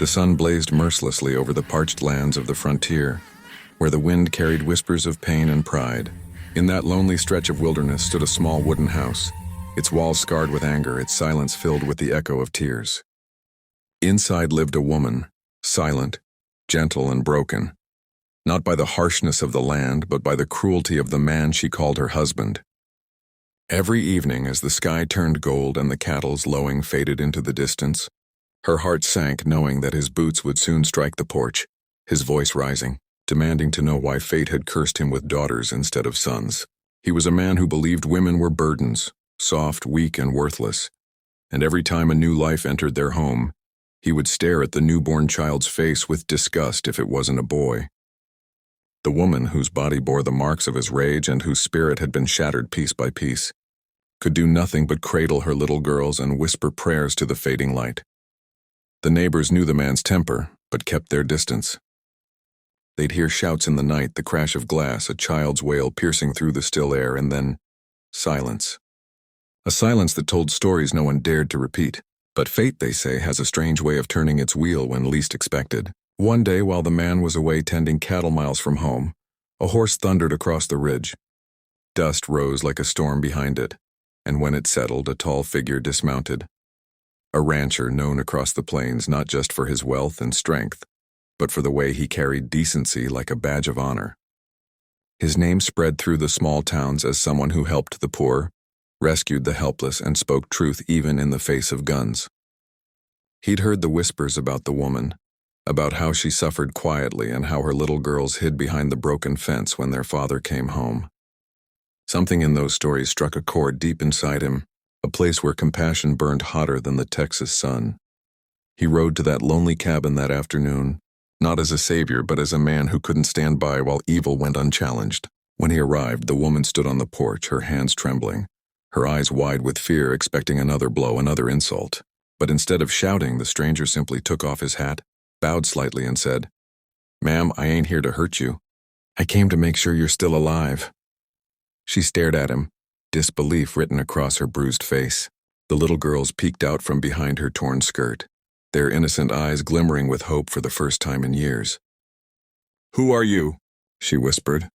The sun blazed mercilessly over the parched lands of the frontier, where the wind carried whispers of pain and pride. In that lonely stretch of wilderness stood a small wooden house, its walls scarred with anger, its silence filled with the echo of tears. Inside lived a woman, silent, gentle, and broken, not by the harshness of the land, but by the cruelty of the man she called her husband. Every evening, as the sky turned gold and the cattle's lowing faded into the distance, her heart sank knowing that his boots would soon strike the porch, his voice rising, demanding to know why fate had cursed him with daughters instead of sons. He was a man who believed women were burdens, soft, weak, and worthless, and every time a new life entered their home, he would stare at the newborn child's face with disgust if it wasn't a boy. The woman, whose body bore the marks of his rage and whose spirit had been shattered piece by piece, could do nothing but cradle her little girls and whisper prayers to the fading light. The neighbors knew the man's temper, but kept their distance. They'd hear shouts in the night, the crash of glass, a child's wail piercing through the still air, and then silence. A silence that told stories no one dared to repeat. But fate, they say, has a strange way of turning its wheel when least expected. One day, while the man was away tending cattle miles from home, a horse thundered across the ridge. Dust rose like a storm behind it, and when it settled, a tall figure dismounted. A rancher known across the plains not just for his wealth and strength, but for the way he carried decency like a badge of honor. His name spread through the small towns as someone who helped the poor, rescued the helpless, and spoke truth even in the face of guns. He'd heard the whispers about the woman, about how she suffered quietly and how her little girls hid behind the broken fence when their father came home. Something in those stories struck a chord deep inside him, a place where compassion burned hotter than the Texas sun. He rode to that lonely cabin that afternoon, not as a savior but as a man who couldn't stand by while evil went unchallenged. When he arrived, the woman stood on the porch, her hands trembling, her eyes wide with fear, expecting another blow, another insult. But instead of shouting, the stranger simply took off his hat, bowed slightly, and said, "Ma'am, I ain't here to hurt you. I came to make sure you're still alive." She stared at him, disbelief written across her bruised face. The little girls peeked out from behind her torn skirt, their innocent eyes glimmering with hope for the first time in years. "Who are you?" she whispered.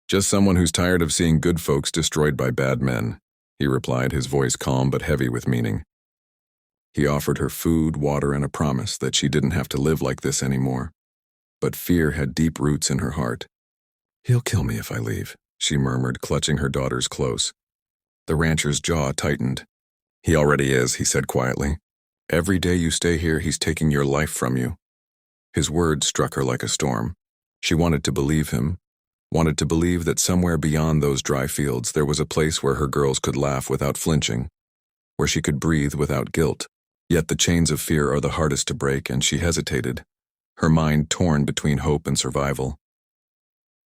"Just someone who's tired of seeing good folks destroyed by bad men," he replied, his voice calm but heavy with meaning. He offered her food, water, and a promise that she didn't have to live like this anymore. But fear had deep roots in her heart. "He'll kill me if I leave," she murmured, clutching her daughters close. The rancher's jaw tightened. "He already is," he said quietly. "Every day you stay here, he's taking your life from you." His words struck her like a storm. She wanted to believe him, wanted to believe that somewhere beyond those dry fields there was a place where her girls could laugh without flinching, where she could breathe without guilt. Yet the chains of fear are the hardest to break, and she hesitated, her mind torn between hope and survival.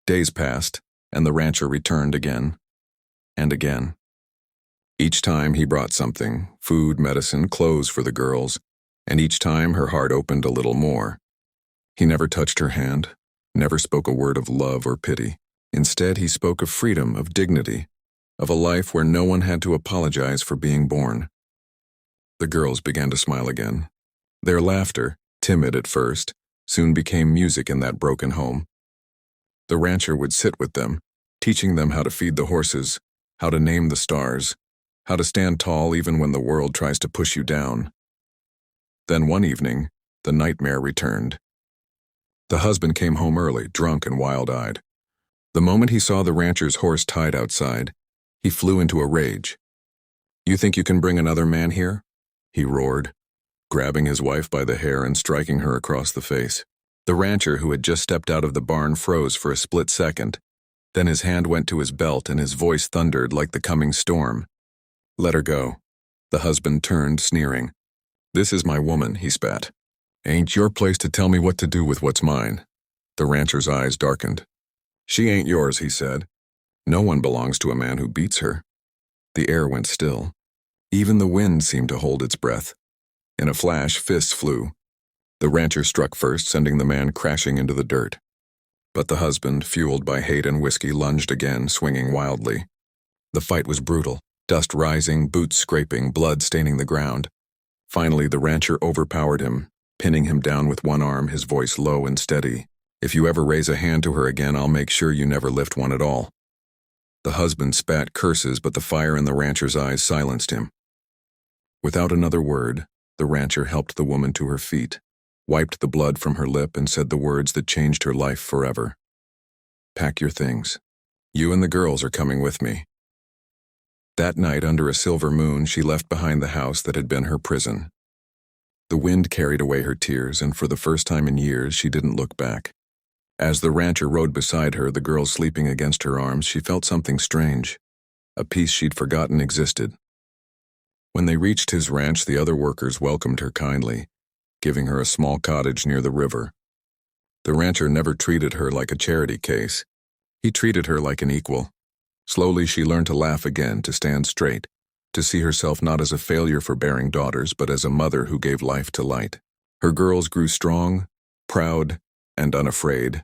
Days passed, and the rancher returned again and again. Each time he brought something, food, medicine, clothes for the girls, and each time her heart opened a little more. He never touched her hand, never spoke a word of love or pity. Instead, he spoke of freedom, of dignity, of a life where no one had to apologize for being born. The girls began to smile again. Their laughter, timid at first, soon became music in that broken home. The rancher would sit with them, teaching them how to feed the horses, how to name the stars, how to stand tall even when the world tries to push you down. Then one evening, the nightmare returned. The husband came home early, drunk and wild-eyed. The moment he saw the rancher's horse tied outside, he flew into a rage. "You think you can bring another man here?" he roared, grabbing his wife by the hair and striking her across the face. The rancher, who had just stepped out of the barn, froze for a split second. Then his hand went to his belt and his voice thundered like the coming storm. "Let her go." The husband turned, sneering. "This is my woman," he spat. "Ain't your place to tell me what to do with what's mine." The rancher's eyes darkened. "She ain't yours," he said. "No one belongs to a man who beats her." The air went still. Even the wind seemed to hold its breath. In a flash, fists flew. The rancher struck first, sending the man crashing into the dirt. But the husband, fueled by hate and whiskey, lunged again, swinging wildly. The fight was brutal, dust rising, boots scraping, blood staining the ground. Finally, the rancher overpowered him, pinning him down with one arm, his voice low and steady. "If you ever raise a hand to her again, I'll make sure you never lift one at all." The husband spat curses, but the fire in the rancher's eyes silenced him. Without another word, the rancher helped the woman to her feet, wiped the blood from her lip, and said the words that changed her life forever. "Pack your things. You and the girls are coming with me." That night, under a silver moon, she left behind the house that had been her prison. The wind carried away her tears, and for the first time in years, she didn't look back. As the rancher rode beside her, the girl sleeping against her arms, she felt something strange, a peace she'd forgotten existed. When they reached his ranch, the other workers welcomed her kindly, giving her a small cottage near the river. The rancher never treated her like a charity case. He treated her like an equal. Slowly she learned to laugh again, to stand straight, to see herself not as a failure for bearing daughters, but as a mother who gave life to light. Her girls grew strong, proud, and unafraid,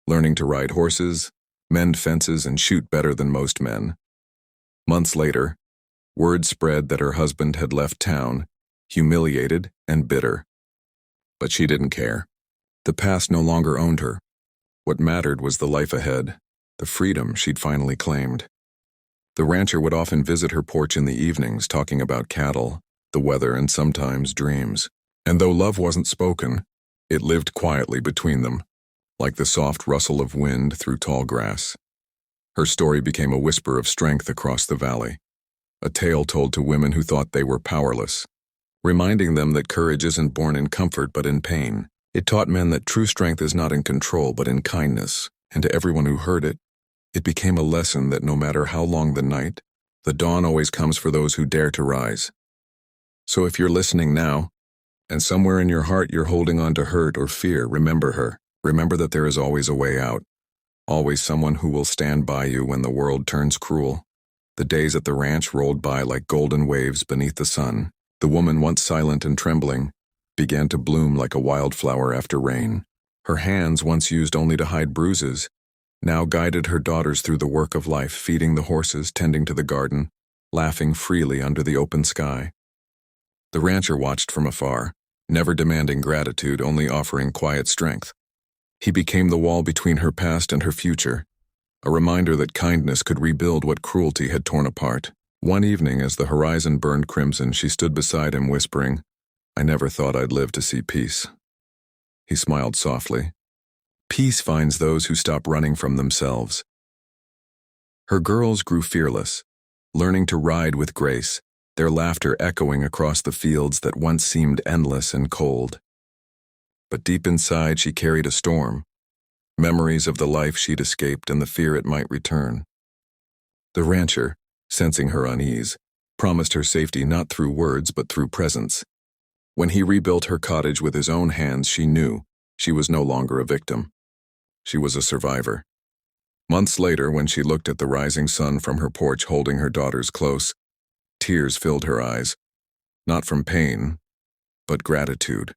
learning to ride horses, mend fences, and shoot better than most men. Months later, word spread that her husband had left town, humiliated and bitter. But she didn't care. The past no longer owned her. What mattered was the life ahead, the freedom she'd finally claimed. The rancher would often visit her porch in the evenings, talking about cattle, the weather, and sometimes dreams. And though love wasn't spoken, it lived quietly between them, like the soft rustle of wind through tall grass. Her story became a whisper of strength across the valley, a tale told to women who thought they were powerless, reminding them that courage isn't born in comfort but in pain. It taught men that true strength is not in control but in kindness, and to everyone who heard it, it became a lesson that no matter how long the night, the dawn always comes for those who dare to rise. So if you're listening now, and somewhere in your heart you're holding on to hurt or fear, remember her. Remember that there is always a way out, always someone who will stand by you when the world turns cruel. The days at the ranch rolled by like golden waves beneath the sun. The woman, once silent and trembling, began to bloom like a wildflower after rain. Her hands, once used only to hide bruises, now guided her daughters through the work of life, feeding the horses, tending to the garden, laughing freely under the open sky. The rancher watched from afar, never demanding gratitude, only offering quiet strength. He became the wall between her past and her future, a reminder that kindness could rebuild what cruelty had torn apart. One evening, as the horizon burned crimson, she stood beside him, whispering, "I never thought I'd live to see peace." He smiled softly. Peace finds those who stop running from themselves. Her girls grew fearless, learning to ride with grace, their laughter echoing across the fields that once seemed endless and cold. But deep inside she carried a storm, memories of the life she'd escaped and the fear it might return. The rancher, sensing her unease, promised her safety not through words but through presence. When he rebuilt her cottage with his own hands, she knew she was no longer a victim. She was a survivor. Months later, when she looked at the rising sun from her porch holding her daughters close, tears filled her eyes, not from pain, but gratitude.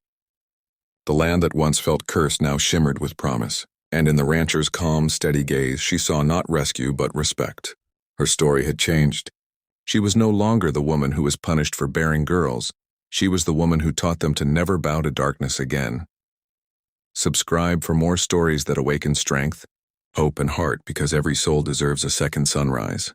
The land that once felt cursed now shimmered with promise, and in the rancher's calm, steady gaze she saw not rescue but respect. Her story had changed. She was no longer the woman who was punished for bearing girls. She was the woman who taught them to never bow to darkness again. Subscribe for more stories that awaken strength, hope, and heart, because every soul deserves a second sunrise.